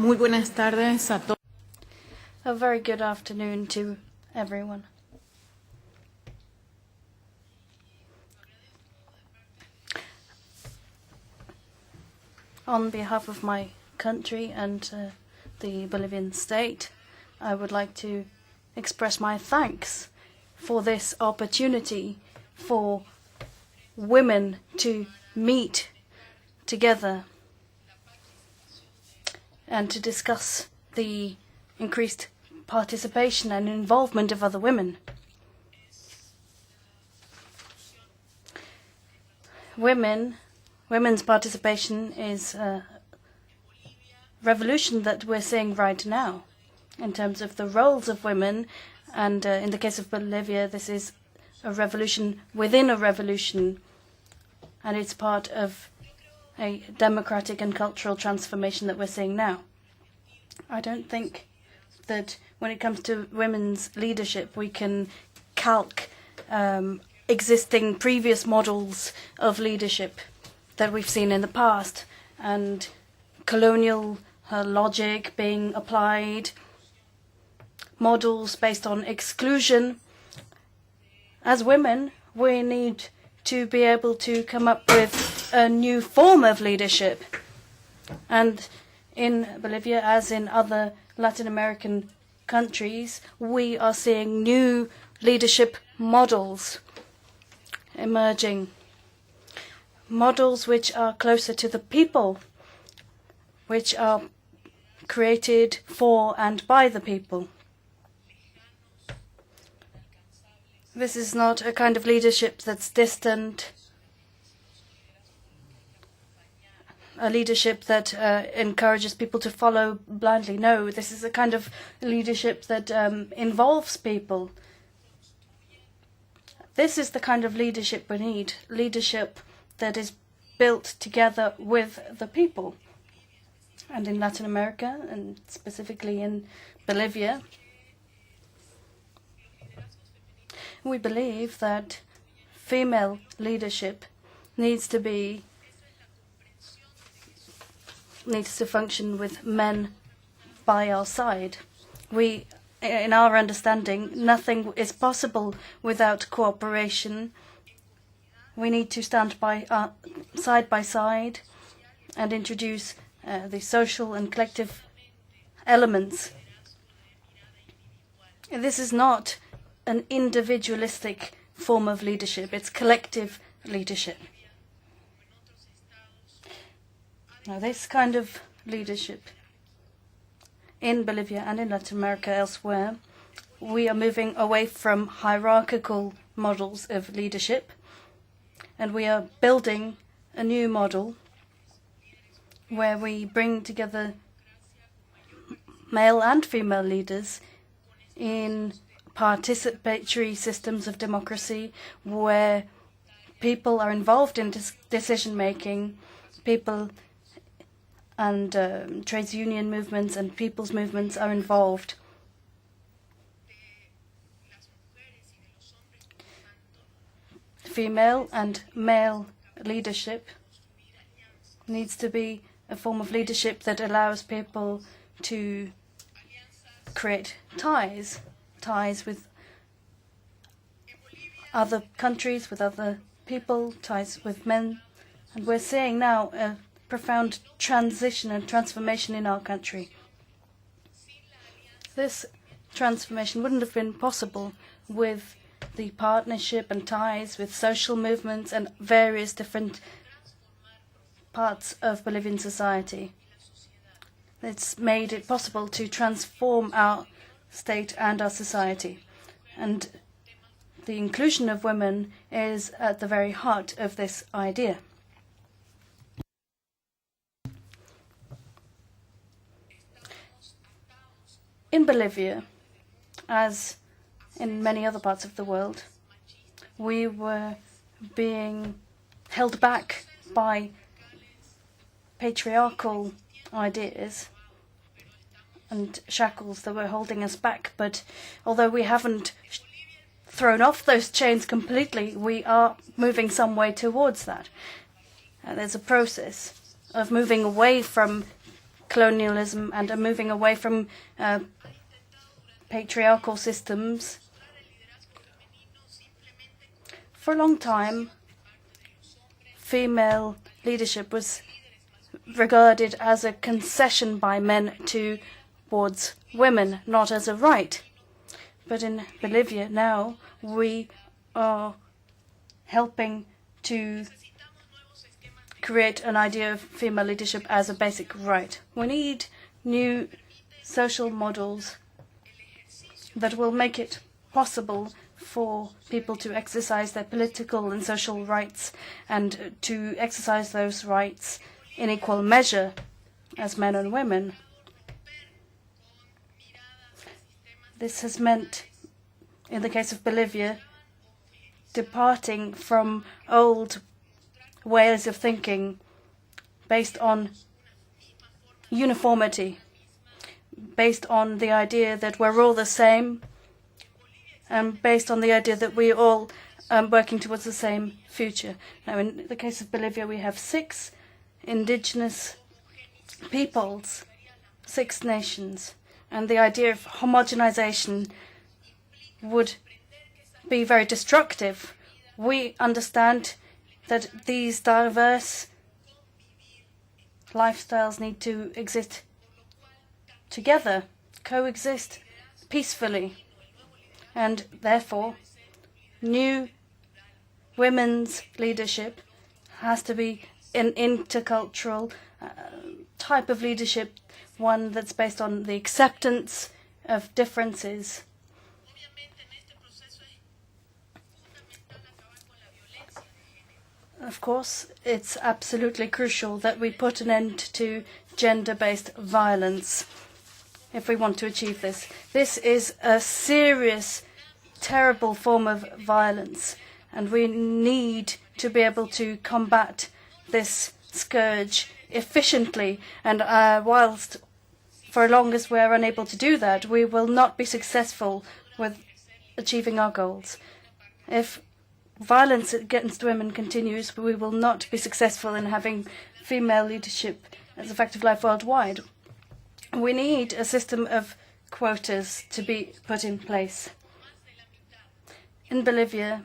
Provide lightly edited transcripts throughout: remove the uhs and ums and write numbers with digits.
Muy buenas tardes a todos. A very good afternoon to everyone. On behalf of my country and the Bolivian state, I would like to express my thanks for this opportunity for women to meet together and to discuss the increased participation and involvement of other women. Women's participation is a revolution that we're seeing right now in terms of the roles of women, and in the case of Bolivia, this is a revolution within a revolution, and it's part of a democratic and cultural transformation that we're seeing now. I don't think that when it comes to women's leadership, we can calque existing previous models of leadership that we've seen in the past, and colonial logic being applied, models based on exclusion. As women, we need to be able to come up with a new form of leadership. And in Bolivia, as in other Latin American countries, we are seeing new leadership models emerging. Models which are closer to the people, which are created for and by the people. This is not a kind of leadership that's distant, a leadership that encourages people to follow blindly. No, this is a kind of leadership that involves people. This is the kind of leadership we need, leadership that is built together with the people. And in Latin America, and specifically in Bolivia, we believe that female leadership needs to function with men by our side. In our understanding, nothing is possible without cooperation. We need to stand side by side and introduce the social and collective elements. This is not an individualistic form of leadership, it's collective leadership. Now, this kind of leadership in Bolivia and in Latin America elsewhere, we are moving away from hierarchical models of leadership, and we are building a new model where we bring together male and female leaders in participatory systems of democracy where people are involved in decision-making, people and trades union movements and people's movements are involved. Female and male leadership needs to be a form of leadership that allows people to create ties with other countries, with other people, ties with men. And we're seeing now a profound transition and transformation in our country. This transformation wouldn't have been possible with the partnership and ties with social movements and various different parts of Bolivian society. It's made it possible to transform our state and our society. And the inclusion of women is at the very heart of this idea. In Bolivia, as in many other parts of the world, we were being held back by patriarchal ideas and shackles that were holding us back. But although we haven't thrown off those chains completely, we are moving some way towards that. There's a process of moving away from colonialism and are moving away from patriarchal systems. For a long time, female leadership was regarded as a concession by men towards women, not as a right. But in Bolivia now, we are helping to create an idea of female leadership as a basic right. We need new social models that will make it possible for people to exercise their political and social rights and to exercise those rights in equal measure as men and women. This has meant, in the case of Bolivia, departing from old ways of thinking based on uniformity, based on the idea that we're all the same, and based on the idea that we're all working towards the same future. Now, in the case of Bolivia, we have 6 indigenous peoples, 6 nations, and the idea of homogenization would be very destructive. We understand that these diverse lifestyles need to exist together, coexist peacefully, and therefore new women's leadership has to be an intercultural type of leadership, one that's based on the acceptance of differences. Of course, it's absolutely crucial that we put an end to gender-based violence if we want to achieve this. This is a serious, terrible form of violence, and we need to be able to combat this scourge efficiently. And whilst for as long as we're unable to do that, we will not be successful with achieving our goals. If violence against women continues, we will not be successful in having female leadership as a fact of life worldwide. We need a system of quotas to be put in place. In Bolivia,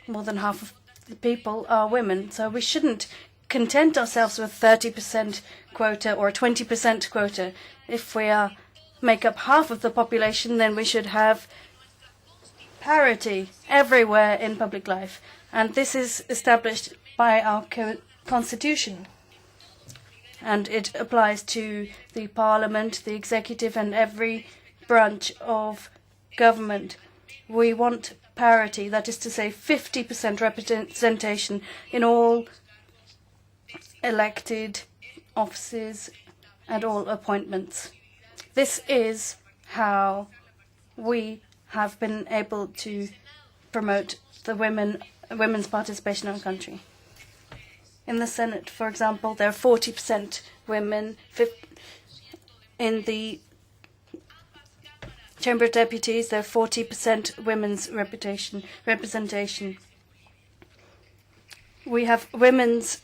more than half of the people are women, so we shouldn't content ourselves with 30% quota or a 20% quota. If we make up half of the population, then we should have parity everywhere in public life. And this is established by our constitution. And it applies to the parliament, the executive, and every branch of government. We want parity, that is to say 50% representation in all elected offices and all appointments. This is how we have been able to promote the women's participation in our country. In the Senate, for example, there are 40% women. In the Chamber of Deputies, there are 40% women's representation. We have women's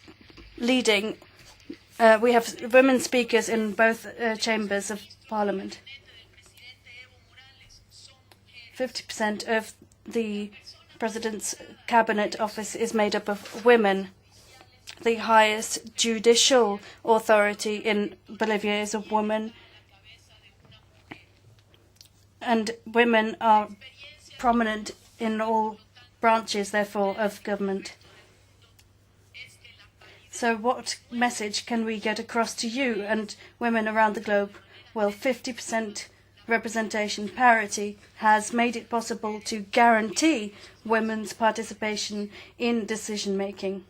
leading. We have women speakers in both chambers of Parliament. 50% of the President's Cabinet Office is made up of women. The highest judicial authority in Bolivia is a woman. And women are prominent in all branches, therefore, of government. So what message can we get across to you and women around the globe? Well, 50% representation parity has made it possible to guarantee women's participation in decision-making.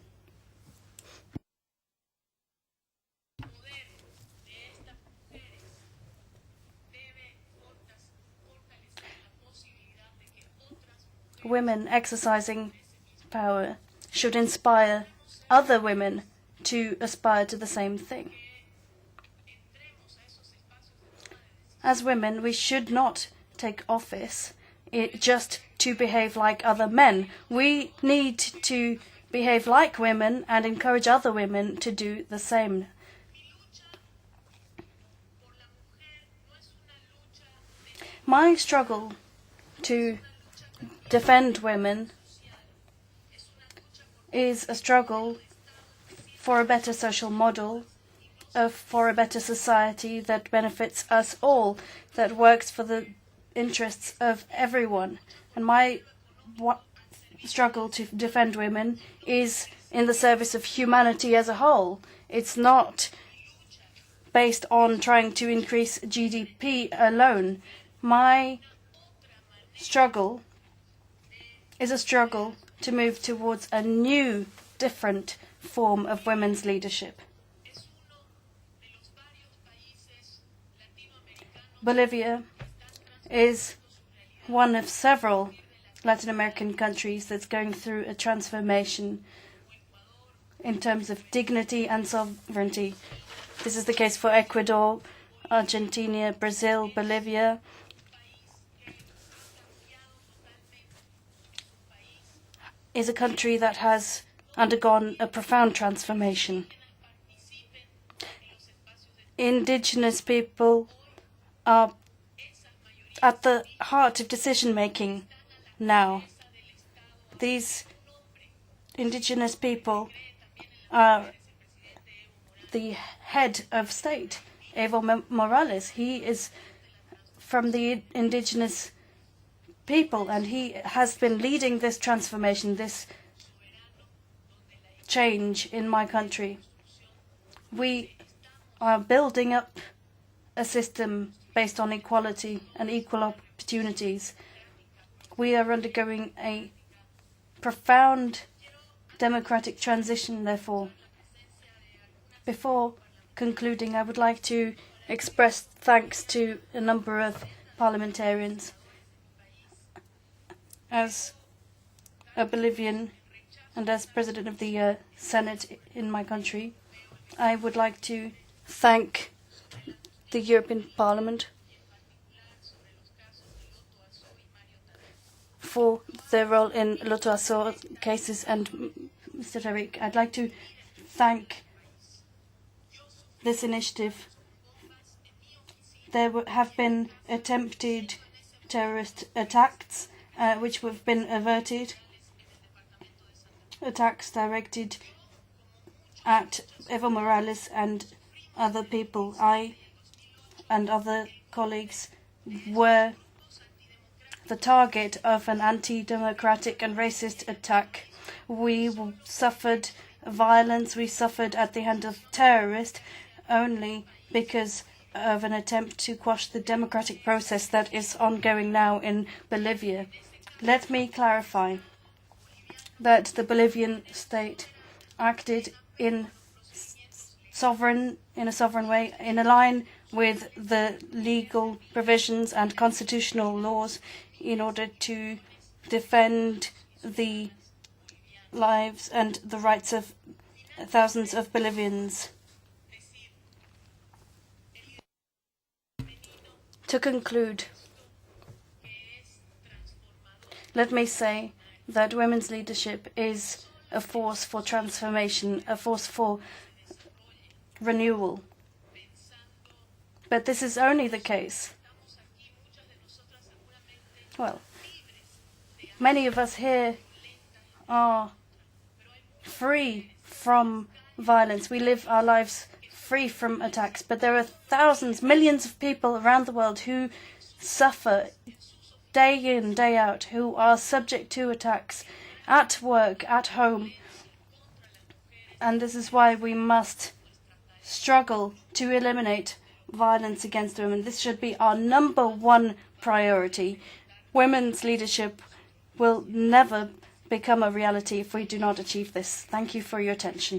Women exercising power should inspire other women to aspire to the same thing. As women, we should not take office just to behave like other men. We need to behave like women and encourage other women to do the same. My struggle to defend women is a struggle for a better social model, for a better society that benefits us all, that works for the interests of everyone. And my struggle to defend women is in the service of humanity as a whole. It's not based on trying to increase GDP alone. My struggle is a struggle to move towards a new, different form of women's leadership. Bolivia is one of several Latin American countries that's going through a transformation in terms of dignity and sovereignty. This is the case for Ecuador, Argentina, Brazil, Bolivia. Is a country that has undergone a profound transformation. Indigenous people are at the heart of decision-making now. These indigenous people are the head of state, Evo Morales. He is from the indigenous people, and he has been leading this transformation, this change in my country. We are building up a system based on equality and equal opportunities. We are undergoing a profound democratic transition, therefore. Before concluding, I would like to express thanks to a number of parliamentarians. As a Bolivian and as President of the Senate in my country, I would like to thank the European Parliament for their role in Loto Azor cases, and Mr. Tariq, I'd like to thank this initiative. There have been attempted terrorist attacks which have been averted, attacks directed at Evo Morales and other people. I and other colleagues were the target of an anti-democratic and racist attack. We suffered violence, we suffered at the hand of terrorists only because of an attempt to quash the democratic process that is ongoing now in Bolivia. Let me clarify that the Bolivian state acted in a sovereign way, in a line with the legal provisions and constitutional laws in order to defend the lives and the rights of thousands of Bolivians. To conclude, let me say that women's leadership is a force for transformation, a force for renewal. But this is only the case. Well, many of us here are free from violence. We live our lives free from attacks, but there are thousands, millions of people around the world who suffer day in, day out, who are subject to attacks at work, at home. And this is why we must struggle to eliminate violence against women. This should be our #1 priority. Women's leadership will never become a reality if we do not achieve this. Thank you for your attention.